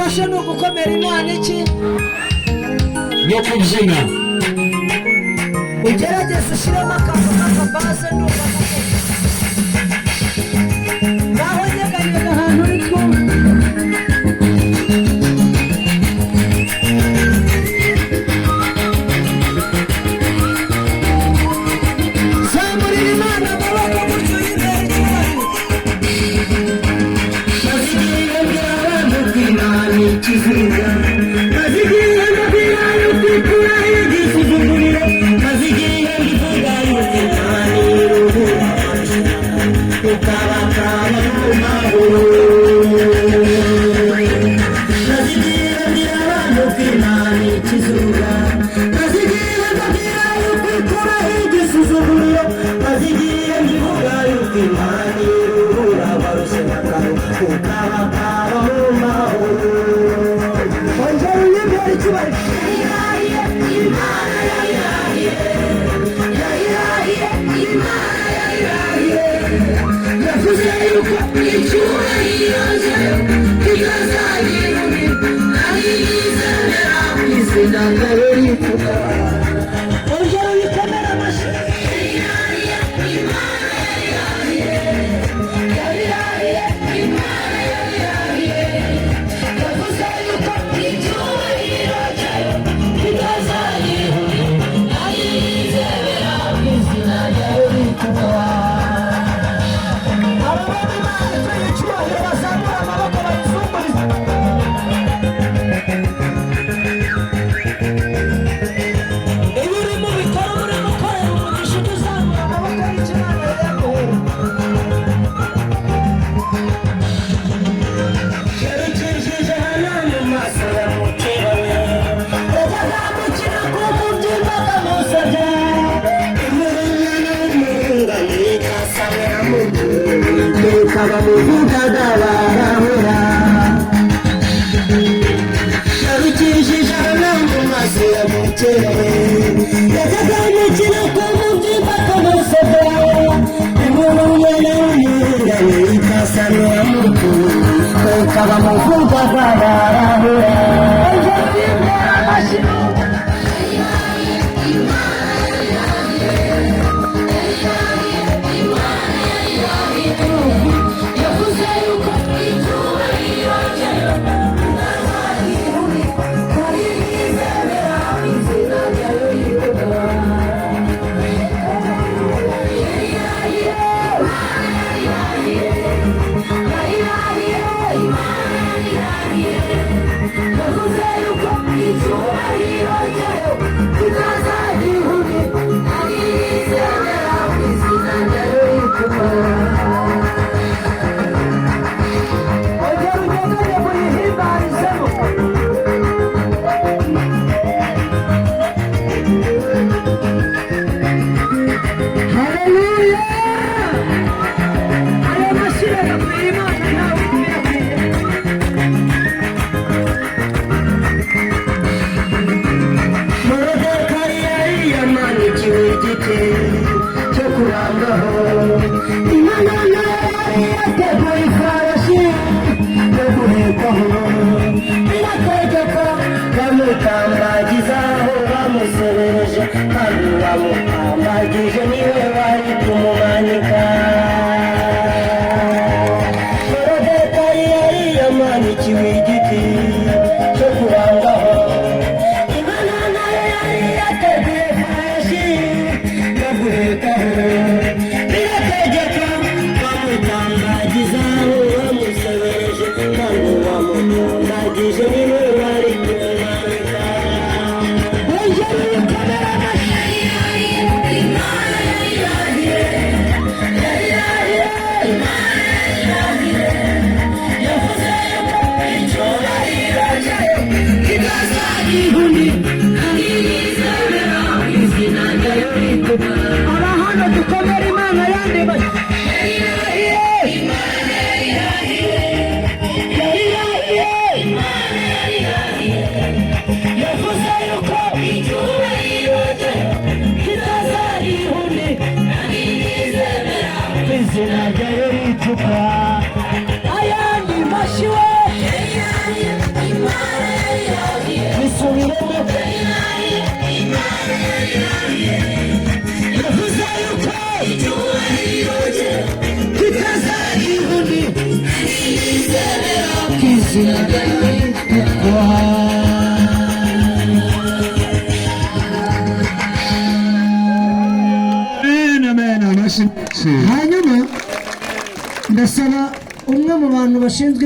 fasha no gukomera Imana iki yo kubyina ugerageze ushyiremo akantu k'akabase n'ubu naho nyeganyega ahantu uri twumva zamurira Imana amaboko buryo y'imbere icyubahiro mazigiye mbwira abantu kw'Imana ikivuga mazigiye mbwira y'ukwikura igisuzuguririro mazigiye mbivuga y'ukw'Imana iruhura ukabakaba mu mahoro mazigiye mbwira abantu kw'Imana ikivuga mazigiye mbwira y'ukwikura igisuzuguririro mazigiye mbivuga y'ukw'Imana iruhura abarushe bakaba ukabakaba mu mahoro ongera uyimbere icyubahiro yavuze yuko icyubahiro cye kitazagira undi kandi yizera mu izina ryayo rivuga ongera uyikomere amashyi yavuze yuko icyubahiro cye kitazagira undi kandi yizera mu izina ryayo rivuga ababona Imana ituye icyubahiro bazamura amaboko bayizunguriza iyo uri mu bikorwa uri gukorera umugisha ujya uzamura amaboko y'ikimana yaguhera yarukishije hano mu maso ya mukeba we yazamukira ku mubyimba akamusabya imurumwana w'umurungano ikasamira mu gihe ukaba muvugaga barahura yarukishije hano mu maso ya mukeba we yazamukira ku mubyimba akamusabya imurumwana w'umurungano ikasamira mu gihe ukaba muvugaga barahura yavuze yuko icyubahiro cye kitazagira undi kandi yizera izina ryayo rivuga yavuze yuko icyubahiro cye kitazagira undi kandi yizera izina ryayo rivuga ongera ugendere muyihimbarizemo haleluya aya mashyi yagakwiye Imana nawe uyakwiye Morodekayi yari yamanikiwe igiti cyo kurangaho Imana nayo yateguye ifarashi yo guhekaho birategeka bamutambagiza aho bamusebereje kandi bamutambagije niwe bari kumumanika Morodekayi yari yamanikiwe igiti cyo kurangaho Imana nayo yari yateguye ifarashi yo guhekaho birategeka bamutambagiza aho bamusebereje kandi bamutambagije niwe bari kumumanika ongera uyikomere amashyi abahanga dukomere Imana yandi bati yavuze yuko icyubahiro cye kitazagira undi kandi yizera izina ryayo ritukwa ayandi mashyi we izina ritukwa. Hanyuma ndasaba umwe mu bantu bashinzwe